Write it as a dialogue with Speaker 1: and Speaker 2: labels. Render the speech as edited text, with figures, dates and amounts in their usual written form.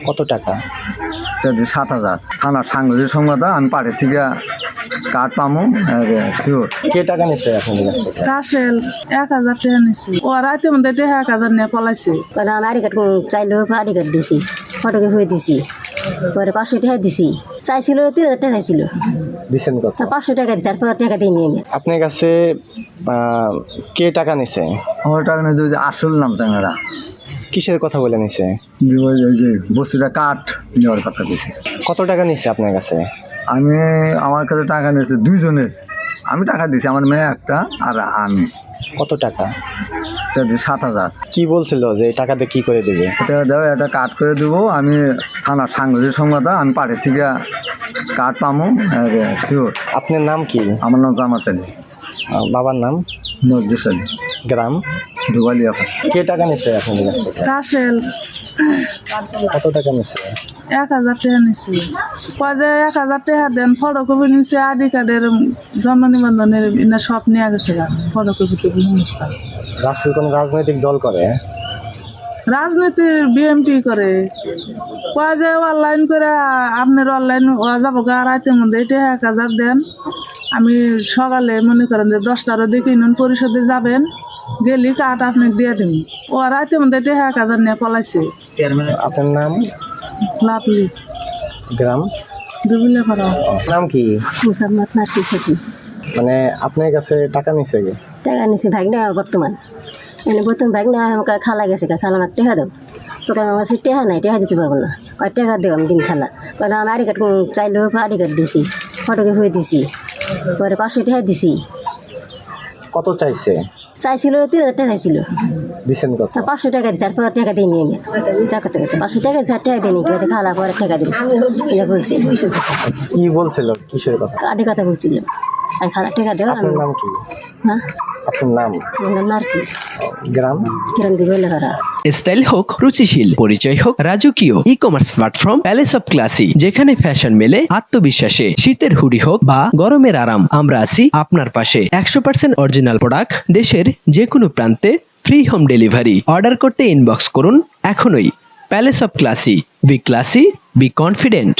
Speaker 1: কত টাকা?
Speaker 2: 7,000 থানা সাংবাদিক সংবাদা আমি পাটের থেকে কার্ড পামো শিওর।
Speaker 1: কে টাকা নিচ্ছে আপনাদের কাছ থেকে?
Speaker 3: রাসেল 1,000 টাকা নিছে। ও রাতে মধ্যে 1,000 নিয়ে পলাইছে।
Speaker 4: কারণ আমি আড়ি কার্ড চাইলেও আড়ি কার্ড দিছি, ফটোকে হয়ে দিছি, পরে 500 টাকা দিছি। চাইছিল 3,000 টাকা ছিল,
Speaker 1: দিচ্ছেন কত?
Speaker 4: 500 টাকা দিছি, আর 5 টাকা দিয়ে নিয়ে আমি।
Speaker 1: আপনার কাছে কে টাকা নিছে?
Speaker 2: আমার টাকা নিয়ে যে আসল নাম চাঙারা
Speaker 1: কিসের কথা বলে নিছে?
Speaker 2: ওই যে বস্তুটা কাঠ নেওয়ার কথা দিয়েছে।
Speaker 1: কত টাকা নিচ্ছে আপনার কাছে?
Speaker 2: আমার কাছে টাকা নিয়েছে 2 জনের। আমি টাকা দিয়েছি, আমার মেয়ে একটা আর আমি।
Speaker 1: কত টাকা?
Speaker 2: 7,000
Speaker 1: কি বলছিল যে এই টাকা দিয়ে কি করে দেবে?
Speaker 2: এটা দাও, এটা কাট করে দেবো। আমি থানার সাংবাদিক সংবাদা আমি পাটের থেকে কার্ড পামো শিওর।
Speaker 1: আপনার নাম কি?
Speaker 2: আমার নাম জামাত আলী,
Speaker 1: বাবার নাম?
Speaker 2: নজরুল আলী,
Speaker 1: গ্রাম?
Speaker 2: দুবালিয়া।
Speaker 1: কে টাকা নিচ্ছে আপনাদের কাছ থেকে?
Speaker 3: রাসেল
Speaker 1: কত টাকা নিচ্ছে?
Speaker 3: 1,000 টাকা নিছে। কয় যে 1,000 টাকা দেন, ফটোকপি নিছে, আইডি কার্ডের, জন্ম নিবন্ধনের এনে সব নিয়ে গেছে। ফটোকপি টপি নিস্তা।
Speaker 1: রাষ্ট্র কোন রাজনৈতিক দল করে?
Speaker 3: রাজনীতির বিএমপি করে। কয় যে অনলাইন করে আপনার অনলাইন যাবো গা রাতের মধ্যে 1,000 দেন। আমি সকালে মনে করেন যে 10টার দিকে ইউনিয়ন পরিষদে যাবেন, গেলি কাঠ আপনি দিয়ে দেবেন। ও রাতের মধ্যে 1,000 নিয়ে পলাইছে।
Speaker 1: আপনার নাম?
Speaker 3: লাভলি,
Speaker 1: গ্রাম?
Speaker 3: দুবিলে করা।
Speaker 1: নাম কি?
Speaker 4: মুসাম্মদ নার্কি খেতি
Speaker 1: মানে আপনার কাছে টাকা নিচ্ছে কি?
Speaker 4: টাকা নিছি ভাগনা বর্তমান। মানে বর্তমান ভাগনা আমাকে খালা গেছে, খালা আমাকে টাকা দাও। তোকে আমার কাছে টাকা নাই, টাকা দিতে পারবো না। কয় টাকা দেবো আমি দিন খালা। কারণ আমি আড়ি কার্ড চাইলেও আড়ি কার্ড দিছি, ফটোকে হয়ে দিছি, পরে 500 টাকা দিছি।
Speaker 1: কত চাইছে?
Speaker 4: চাইছিল 3,000 টাকা ছিল,
Speaker 1: দিচ্ছেন কত?
Speaker 4: 500 টাকা দিছি, আর 5 টাকা দিয়ে নিয়ে আমি। যা কত 500 টাকা দিছি, আর টাকা দিয়ে নিয়ে গেছে খালা, পরে টাকা দিন এটা বলছি।
Speaker 1: কি বলছিল? কিসের কথা?
Speaker 4: আড়ি কথা বলছিল, আমি খালা টাকা দেবো।
Speaker 1: আপনার নাম কি?
Speaker 4: হ্যাঁ,
Speaker 1: আপনার নাম?
Speaker 4: আমার নাম নার্কিস,
Speaker 1: গ্রাম?
Speaker 4: কিরণ দিবে লেখারা।
Speaker 5: স্টাইল হোক রুচিশীল, পরিচয় হোক রাজকীয়, e commerce platform palace of classy, যেখানে ফ্যাশন মেলে আত্মবিশ্বাসে। শীতের হুডি হোক বা গরমের আরাম, আমরা আছি আপনার পাশে। 100% অরিজিনাল প্রোডাক্ট, দেশের যে কোনো প্রান্তে, ফ্রি হোম ডেলিভারি। অর্ডার করতে ইনবক্স করুন এখনই। Palace of classy, B classy, be confident.